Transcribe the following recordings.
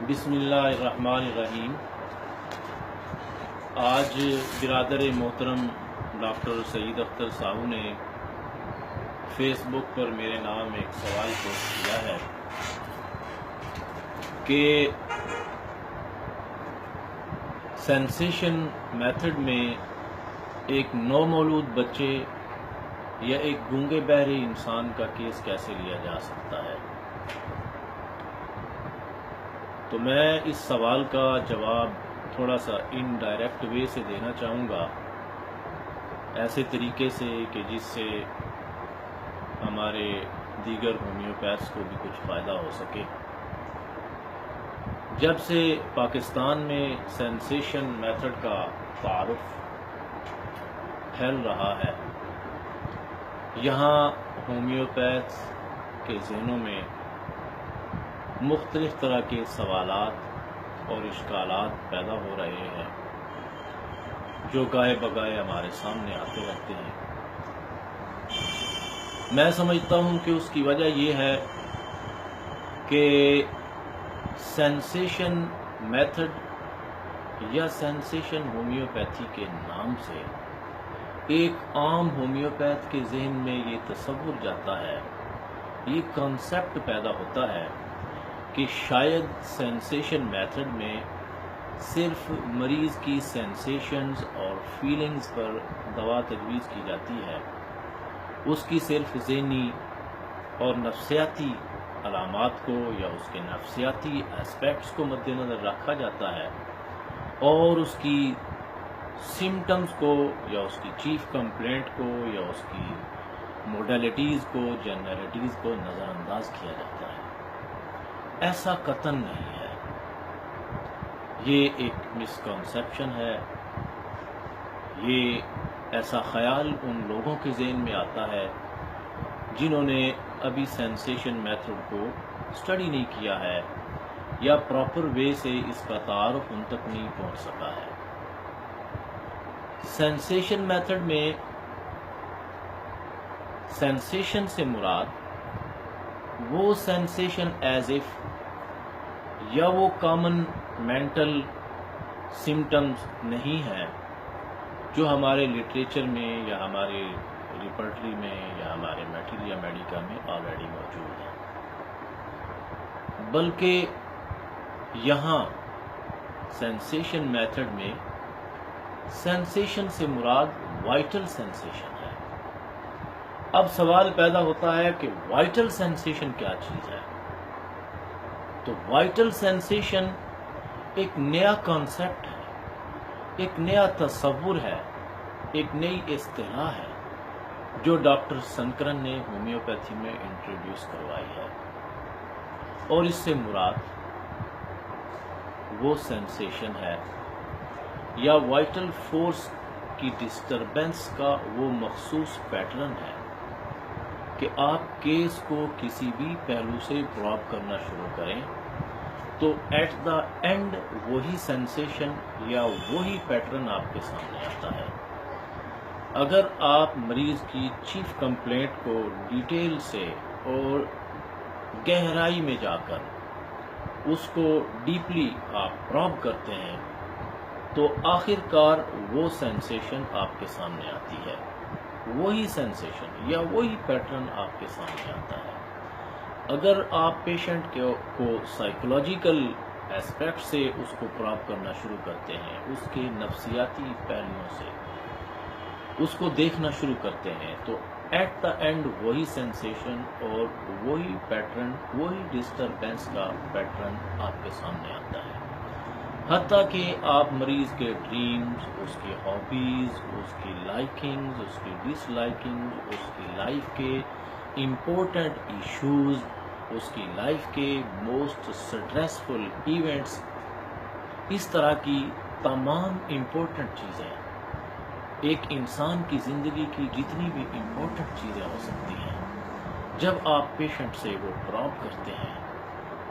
بسم اللہ الرحمن الرحیم۔ آج برادر محترم ڈاکٹر سعید اختر ساہو نے فیس بک پر میرے نام ایک سوال پوسٹ کیا ہے کہ سینسیشن میتھڈ میں ایک نومولود بچے یا ایک گونگے بہرے انسان کا کیس کیسے لیا جا سکتا ہے۔ تو میں اس سوال کا جواب تھوڑا سا انڈائریکٹ وے سے دینا چاہوں گا، ایسے طریقے سے کہ جس سے ہمارے دیگر ہومیوپیتھس کو بھی کچھ فائدہ ہو سکے۔ جب سے پاکستان میں سینسیشن میتھڈ کا تعارف پھیل رہا ہے، یہاں ہومیوپیتھس کے ذہنوں میں مختلف طرح کے سوالات اور اشکالات پیدا ہو رہے ہیں جو گاہے بگاہے ہمارے سامنے آتے رہتے ہیں۔ میں سمجھتا ہوں کہ اس کی وجہ یہ ہے کہ سینسیشن میتھڈ یا سینسیشن ہومیوپیتھی کے نام سے ایک عام ہومیوپیتھ کے ذہن میں یہ تصور جاتا ہے، یہ کنسیپٹ پیدا ہوتا ہے کہ شاید سینسیشن میتھڈ میں صرف مریض کی سینسیشنز اور فیلنگز پر دوا تجویز کی جاتی ہے، اس کی صرف ذہنی اور نفسیاتی علامات کو یا اس کے نفسیاتی اسپیکٹس کو مد نظر رکھا جاتا ہے اور اس کی سمٹمز کو یا اس کی چیف کمپلینٹ کو یا اس کی موڈیلٹیز کو جنرلٹیز کو نظر انداز کیا جاتا ہے۔ ایسا قطعاً نہیں ہے، یہ ایک مسکنسیپشن ہے۔ یہ ایسا خیال ان لوگوں کے ذہن میں آتا ہے جنہوں نے ابھی سینسیشن میتھڈ کو اسٹڈی نہیں کیا ہے یا پراپر وے سے اس کا تعارف ان تک نہیں پہنچ سکا ہے۔ سینسیشن میتھڈ میں سینسیشن سے مراد وہ سینسیشن ایز اف یا وہ کامن مینٹل سمٹمز نہیں ہیں جو ہمارے لٹریچر میں یا ہمارے ریپرٹری میں یا ہمارے میٹیریا میڈیکا میں آلریڈی موجود ہیں، بلکہ یہاں سینسیشن میتھڈ میں سینسیشن سے مراد وائٹل سینسیشن ہے۔ اب سوال پیدا ہوتا ہے کہ وائٹل سینسیشن کیا چیز ہے؟ تو وائٹل سینسیشن ایک نیا کانسیپٹ ہے، ایک نیا تصور ہے، ایک نئی اصطلاح ہے جو ڈاکٹر سنکرن نے ہومیوپیتھی میں انٹروڈیوس کروائی ہے، اور اس سے مراد وہ سینسیشن ہے یا وائٹل فورس کی ڈسٹربنس کا وہ مخصوص پیٹرن ہے کہ آپ کیس کو کسی بھی پہلو سے پروب کرنا شروع کریں تو ایٹ دا اینڈ وہی سینسیشن یا وہی پیٹرن آپ کے سامنے آتا ہے۔ اگر آپ مریض کی چیف کمپلینٹ کو ڈیٹیل سے اور گہرائی میں جا کر اس کو ڈیپلی آپ پروب کرتے ہیں تو آخر کار وہ سینسیشن آپ کے سامنے آتی ہے، وہی سینسیشن یا وہی پیٹرن آپ کے سامنے آتا ہے۔ اگر آپ پیشنٹ کو سائیکولوجیکل ایسپیکٹ سے اس کو پراپ کرنا شروع کرتے ہیں، اس کے نفسیاتی پہلوؤں سے اس کو دیکھنا شروع کرتے ہیں تو ایٹ دا اینڈ وہی سینسیشن اور وہی پیٹرن، وہی ڈسٹربنس کا پیٹرن آپ کے سامنے آتا ہے۔ حتیٰ کہ آپ مریض کے ڈریمز، اس کی ہابیز، اس کی لائکنگز، اس کی ڈس لائکنگز، اس کی لائف کے امپورٹنٹ ایشوز، اس کی لائف کے موسٹ سٹریسفل ایونٹس، اس طرح کی تمام امپورٹنٹ چیزیں، ایک انسان کی زندگی کی جتنی بھی امپورٹنٹ چیزیں ہو سکتی ہیں، جب آپ پیشنٹ سے وہ پراپ کرتے ہیں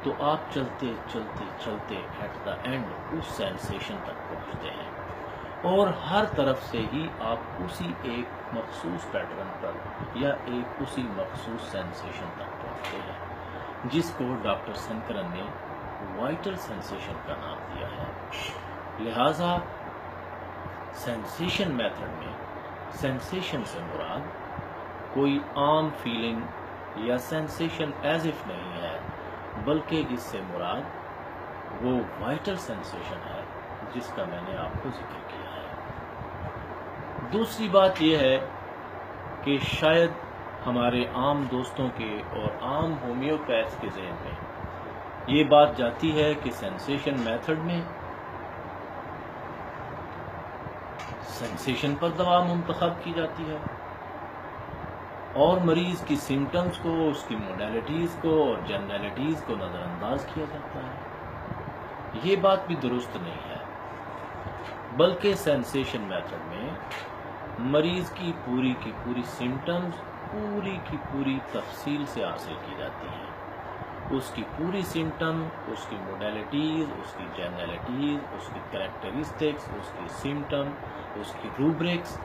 تو آپ چلتے چلتے چلتے ایٹ دا اینڈ اس سینسیشن تک پہنچتے ہیں، اور ہر طرف سے ہی آپ اسی ایک مخصوص پیٹرن پر یا ایک اسی مخصوص سینسیشن تک پہنچتے ہیں جس کو ڈاکٹر سنکرن نے وائٹل سینسیشن کا نام دیا ہے۔ لہذا سینسیشن میتھڈ میں سینسیشن سے مراد کوئی عام فیلنگ یا سینسیشن ایز اف نہیں ہے، بلکہ اس سے مراد وہ وائٹل سینسیشن ہے جس کا میں نے آپ کو ذکر کیا ہے۔ دوسری بات یہ ہے کہ شاید ہمارے عام دوستوں کے اور عام ہومیوپیتھ کے ذہن میں یہ بات جاتی ہے کہ سینسیشن میتھڈ میں سینسیشن پر دوا منتخب کی جاتی ہے اور مریض کی سمٹمز کو، اس کی موڈیلٹیز کو اور جنرلٹیز کو نظر انداز کیا جاتا ہے۔ یہ بات بھی درست نہیں ہے، بلکہ سینسیشن میتھڈ میں مریض کی پوری سمٹمز پوری کی پوری تفصیل سے حاصل کی جاتی ہیں۔ اس کی پوری سمٹم، اس کی موڈیلٹیز، اس کی جنرلٹیز، اس کی کریکٹرسٹکس، اس کی سمٹم، اس کی روبرکس،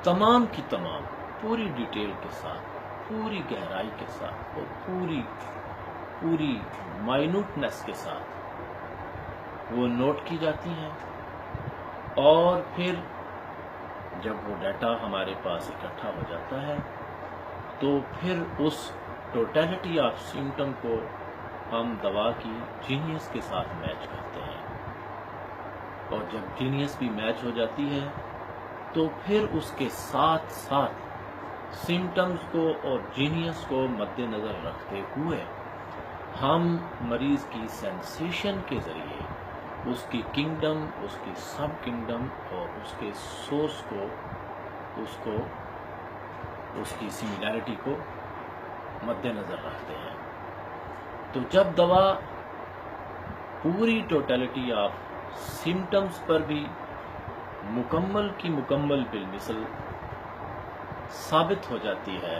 تمام کی تمام پوری ڈیٹیل کے ساتھ، پوری گہرائی کے ساتھ اور پوری مائنوٹنس کے ساتھ وہ نوٹ کی جاتی ہیں، اور پھر جب وہ ڈیٹا ہمارے پاس اکٹھا ہو جاتا ہے تو پھر اس ٹوٹیلٹی آف سمٹم کو ہم دوا کی جینیس کے ساتھ میچ کرتے ہیں، اور جب جینیس بھی میچ ہو جاتی ہے تو پھر اس کے ساتھ ساتھ سمٹمز کو اور جینیس کو مد نظر رکھتے ہوئے ہم مریض کی سینسیشن کے ذریعے اس کی کنگڈم، اس کی سب کنگڈم اور اس کے سورس کو، اس کی سملیرٹی کو مد نظر رکھتے ہیں۔ تو جب دوا پوری ٹوٹیلٹی آف سمٹمز پر بھی مکمل کی مکمل بالمثل ثابت ہو جاتی ہے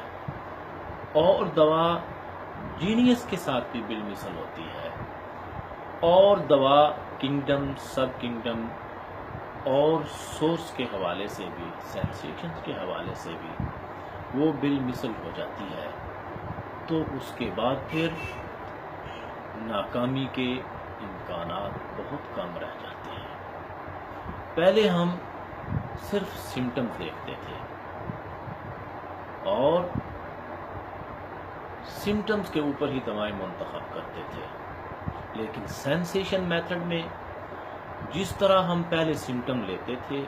اور دوا جینیس کے ساتھ بھی بالمثل ہوتی ہے، اور دوا کنگڈم، سب کنگڈم اور سورس کے حوالے سے بھی، سینسیشنز کے حوالے سے بھی وہ بالمثل ہو جاتی ہے، تو اس کے بعد پھر ناکامی کے امکانات بہت کم رہ جاتے ہیں۔ پہلے ہم صرف سمٹمز دیکھتے تھے اور سمٹمز کے اوپر ہی دوائیں منتخب کرتے تھے، لیکن سینسیشن میتھڈ میں جس طرح ہم پہلے سمٹم لیتے تھے،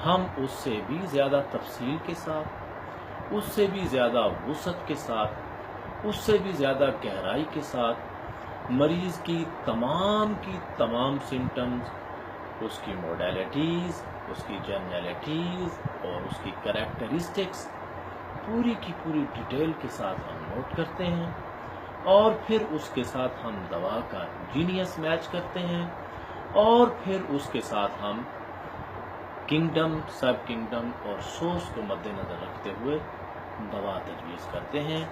ہم اس سے بھی زیادہ تفصیل کے ساتھ، اس سے بھی زیادہ وسعت کے ساتھ، اس سے بھی زیادہ گہرائی کے ساتھ مریض کی تمام سمٹمز، اس کی موڈیلٹیز، اس کی جنرلٹیز اور اس کی کریکٹرسٹکس پوری کی پوری ڈیٹیل کے ساتھ ہم نوٹ کرتے ہیں، اور پھر اس کے ساتھ ہم دوا کا جینیس میچ کرتے ہیں، اور پھر اس کے ساتھ ہم کنگڈم، سب کنگڈم اور سورس کو مد نظر رکھتے ہوئے دوا تجویز کرتے ہیں،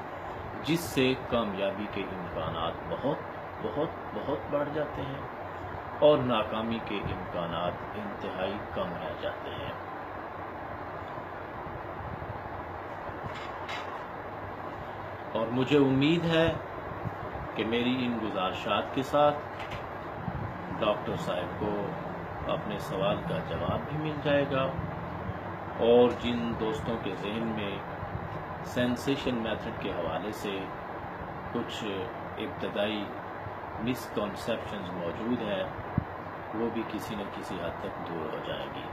جس سے کامیابی کے امکانات بہت بہت بہت بڑھ جاتے ہیں اور ناکامی کے امکانات انتہائی کم رہ جاتے ہیں۔ اور مجھے امید ہے کہ میری ان گزارشات کے ساتھ ڈاکٹر صاحب کو اپنے سوال کا جواب بھی مل جائے گا، اور جن دوستوں کے ذہن میں سینسیشن میتھڈ کے حوالے سے کچھ ابتدائی مسکنسیپشنز موجود ہیں، وہ بھی کسی نہ کسی حد تک دور ہو جائیں گی۔